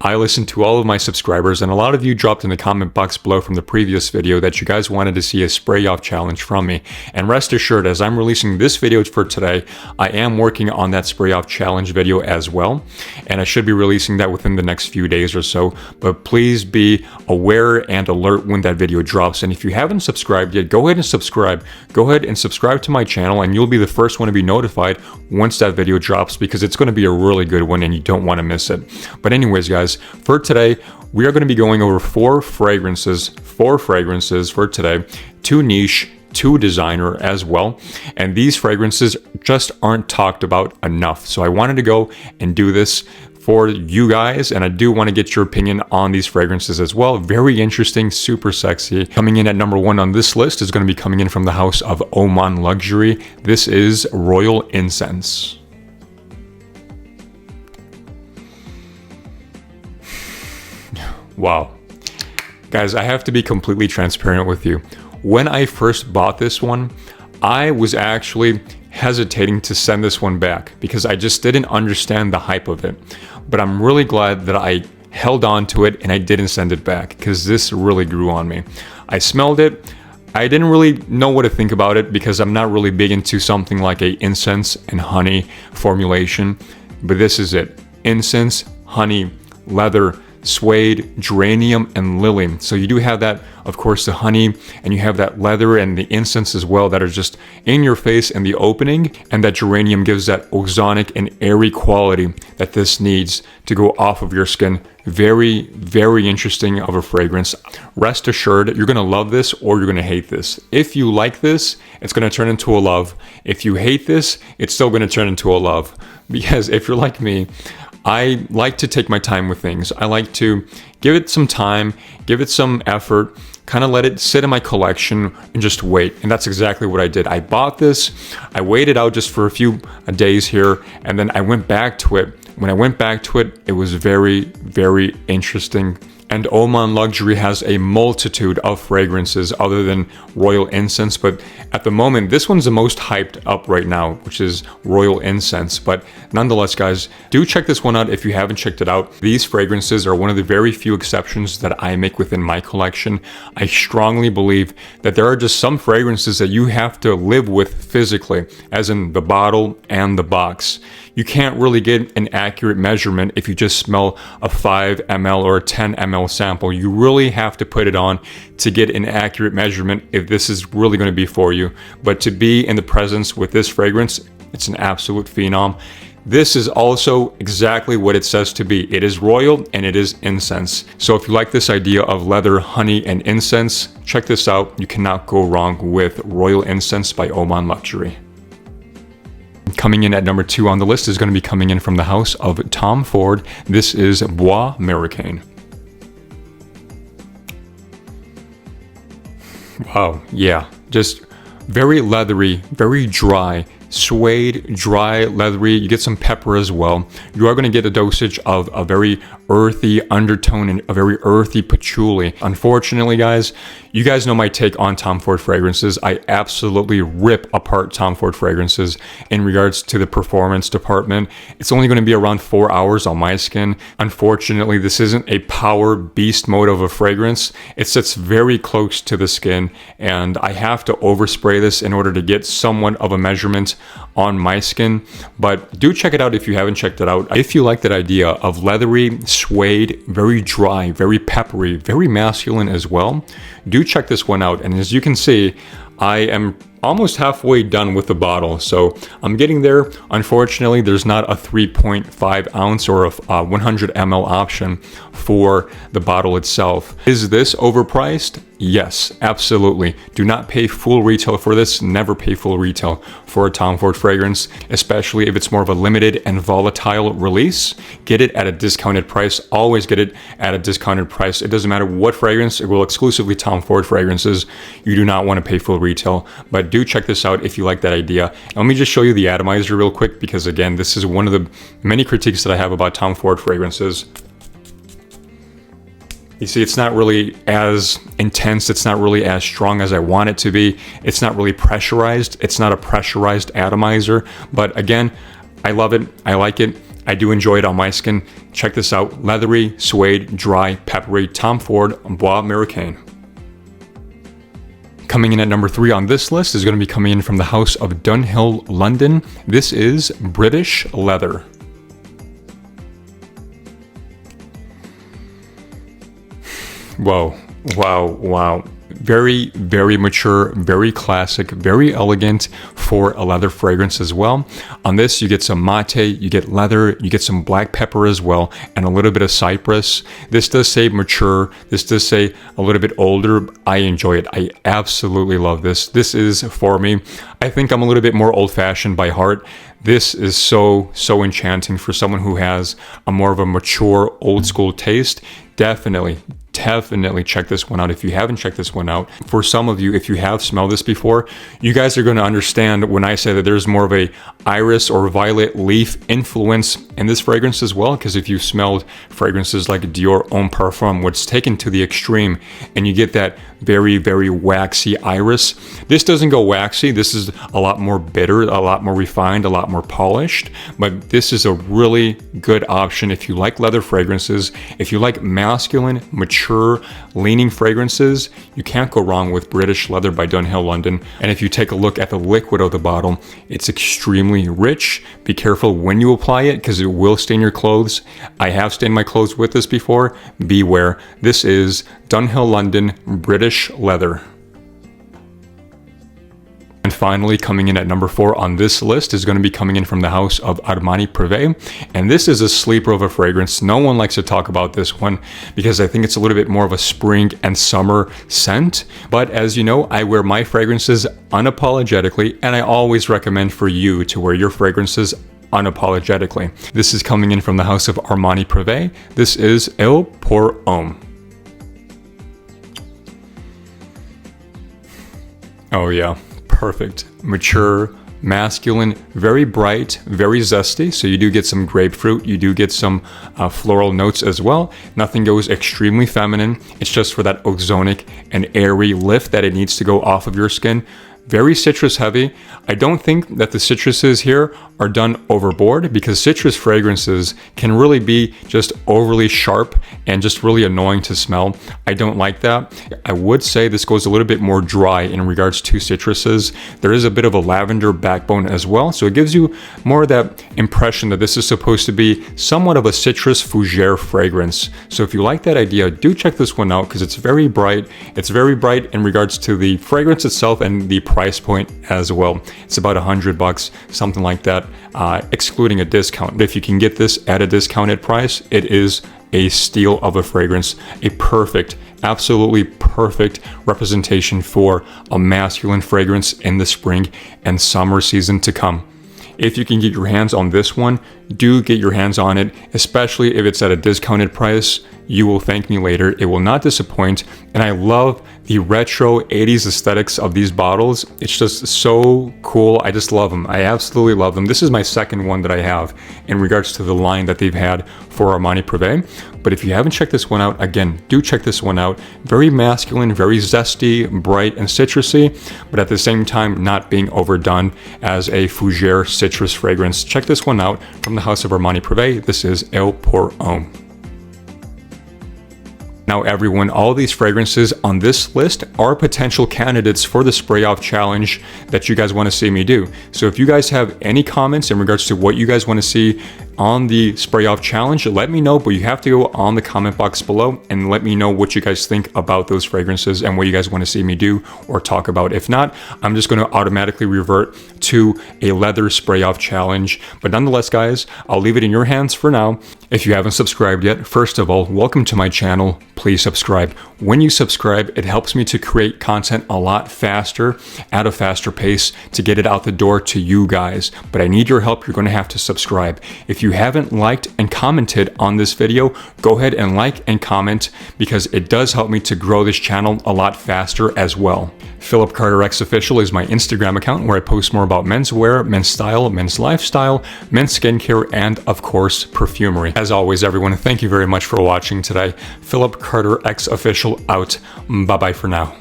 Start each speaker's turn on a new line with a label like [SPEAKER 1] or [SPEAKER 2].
[SPEAKER 1] I listen to all of my subscribers, and a lot of you dropped in the comment box below from the previous video that you guys wanted to see a spray off challenge from me. And rest assured, as I'm releasing this video for today, I am working on that spray off challenge video as well, and I should be releasing that within the next few days or so. But please be aware and alert when that video drops. And if you haven't subscribed yet, go ahead and subscribe. Go ahead and subscribe to my channel, and you'll be the first one to be notified once that video drops, because it's going to be a really good one and you don't want to miss it. But anyways, guys, for today, we are going to be going over four fragrances for today, 2 niche, 2 designer as well. And these fragrances just aren't talked about enough. So I wanted to go and do this for you guys, and I do want to get your opinion on these fragrances as well. Very interesting, super sexy. Coming in at number 1 on this list is going to be coming in from the house of OMAN Luxury. This is Royal Incense. Wow. Guys, I have to be completely transparent with you. When I first bought this one, I was actually hesitating to send this one back because I just didn't understand the hype of it. But I'm really glad that I held on to it and I didn't send it back, because this really grew on me. I smelled it. I didn't really know what to think about it because I'm not really big into something like a incense and honey formulation. But this is it. Incense, honey, leather, suede, geranium, and lily. So you do have that, of course, the honey, and you have that leather and the incense as well that are just in your face in the opening, and that geranium gives that ozonic and airy quality that this needs to go off of your skin. Very, very interesting of a fragrance. Rest assured, you're going to love this or you're going to hate this. If you like this, it's going to turn into a love. If you hate this, it's still going to turn into a love. Because if you're like me, I like to take my time with things. I like to give it some time, give it some effort, kind of let it sit in my collection and just wait. And that's exactly what I did. I bought this, I waited out just for a few days here, and then I went back to it. When I went back to it, it was very, very interesting. And OMAN Luxury has a multitude of fragrances other than Royal Incense, but at the moment, this one's the most hyped up right now, which is Royal Incense. But nonetheless, guys, do check this one out if you haven't checked it out. These fragrances are one of the very few exceptions that I make within my collection. I strongly believe that there are just some fragrances that you have to live with physically, as in the bottle and the box. You can't really get an accurate measurement if you just smell a 5 ml or a 10 ml sample. You really have to put it on to get an accurate measurement if this is really going to be for you. But to be in the presence with this fragrance, it's an absolute phenom. This is also exactly what it says to be. It is royal and it is incense. So if you like this idea of leather, honey, and incense, check this out. You cannot go wrong with Royal Incense by OMAN Luxury. Coming in at number 2 on the list is going to be coming in from the house of Tom Ford. This is Bois Americain. Wow, yeah, just very leathery, very dry. Suede, dry, leathery. You get some pepper as well. You are going to get a dosage of a very earthy undertone and a very earthy patchouli. Unfortunately, guys, you guys know my take on Tom Ford fragrances. I absolutely rip apart Tom Ford fragrances in regards to the performance department. It's only going to be around 4 hours on my skin. Unfortunately, this isn't a power beast mode of a fragrance. It sits very close to the skin, and I have to overspray this in order to get somewhat of a measurement on my skin. But do check it out if you haven't checked it out. If you like that idea of leathery, suede, very dry, very peppery, very masculine as well, do check this one out. And as you can see, I am almost halfway done with the bottle, so I'm getting there. Unfortunately, there's not a 3.5 ounce or a 100 ml option for the bottle itself. Is this overpriced? Yes, absolutely. Do not pay full retail for this. Never pay full retail for a Tom Ford fragrance, especially if it's more of a limited and volatile release. Get it at a discounted price. Always get it at a discounted price. It doesn't matter what fragrance. It will exclusively Tom Ford fragrances. You do not want to pay full retail, but do check this out if you like that idea. And let me just show you the atomizer real quick, because again, this is one of the many critiques that I have about Tom Ford fragrances. You see, it's not really as intense. It's not really as strong as I want it to be. It's not really pressurized. It's not a pressurized atomizer. But again, I love it. I like it. I do enjoy it on my skin. Check this out. Leathery, suede, dry, peppery, Tom Ford Bois Americain. Coming in at number 3 on this list is going to be coming in from the house of DUNHILL London. This is British leather. Whoa, wow, wow. Very, very mature, very classic, very elegant for a leather fragrance as well. On this, you get some mate, you get leather, you get some black pepper as well, and a little bit of cypress. This does say mature. This does say a little bit older. I enjoy it. I absolutely love this. This is for me. I think I'm a little bit more old-fashioned by heart. This is so enchanting for someone who has a more of a mature, old-school taste. Definitely check this one out if you haven't checked this one out. For some of you, if you have smelled this before, you guys are going to understand when I say that there's more of a iris or violet leaf influence in this fragrance as well, because if you've smelled fragrances like Dior Homme Parfum, what's taken to the extreme, and you get that very, very waxy iris. This doesn't go waxy. This is a lot more bitter, a lot more refined, a lot more polished, but this is a really good option if you like leather fragrances, if you like masculine, mature, leaning fragrances. You can't go wrong with British Leather by DUNHILL London. And if you take a look at the liquid of the bottle, it's extremely rich. Be careful when you apply it because it will stain your clothes. I have stained my clothes with this before. Beware. This is DUNHILL London British Leather. And finally, coming in at number 4 on this list is going to be coming in from the house of ARMANI Privé. And this is a sleeper of a fragrance. No one likes to talk about this one because I think it's a little bit more of a spring and summer scent. But as you know, I wear my fragrances unapologetically, and I always recommend for you to wear your fragrances unapologetically. This is coming in from the house of ARMANI Privé. This is Il Pour Homme. Oh yeah. Perfect, mature, masculine, very bright, very zesty. So you do get some grapefruit, you do get some floral notes as well. Nothing goes extremely feminine. It's just for that ozonic and airy lift that it needs to go off of your skin. Very citrus heavy. I don't think that the citruses here are done overboard because citrus fragrances can really be just overly sharp and just really annoying to smell. I don't like that. I would say this goes a little bit more dry in regards to citruses. There is a bit of a lavender backbone as well, so it gives you more of that impression that this is supposed to be somewhat of a citrus fougere fragrance. So if you like that idea, do check this one out because it's very bright. It's very bright in regards to the fragrance itself and the price point as well. It's about $100, something like that, excluding a discount. But if you can get this at a discounted price, it is a steal of a fragrance, a perfect, absolutely perfect representation for a masculine fragrance in the spring and summer season to come. If you can get your hands on this one, do get your hands on it, especially if it's at a discounted price. You will thank me later. It will not disappoint. And I love the retro 80s aesthetics of these bottles. It's just so cool. I just love them. I absolutely love them. This is my second one that I have in regards to the line that they've had for Armani Privé. But if you haven't checked this one out, again, do check this one out. Very masculine, very zesty, bright, and citrusy, but at the same time not being overdone as a fougere citrus fragrance. Check this one out from the house of Armani Privé. This is Il Pour Homme. Now everyone, all these fragrances on this list are potential candidates for the spray off challenge that you guys want to see me do. So if you guys have any comments in regards to what you guys want to see on the spray off challenge, let me know, but you have to go on the comment box below and let me know what you guys think about those fragrances and what you guys want to see me do or talk about. If not, I'm just going to automatically revert to a leather spray off challenge. But nonetheless, guys, I'll leave it in your hands for now. If you haven't subscribed yet, first of all, welcome to my channel. Please subscribe. When you subscribe, it helps me to create content a lot faster, at a faster pace, to get it out the door to you guys. But I need your help. You're going to have to subscribe. If you haven't liked and commented on this video, go ahead and like and comment because it does help me to grow this channel a lot faster as well. PhillipCarterXOfficial is my Instagram account where I post more about menswear, men's style, men's lifestyle, men's skincare, and of course, perfumery. As always, everyone, thank you very much for watching today. PhillipCarterXOfficial out. Bye-bye for now.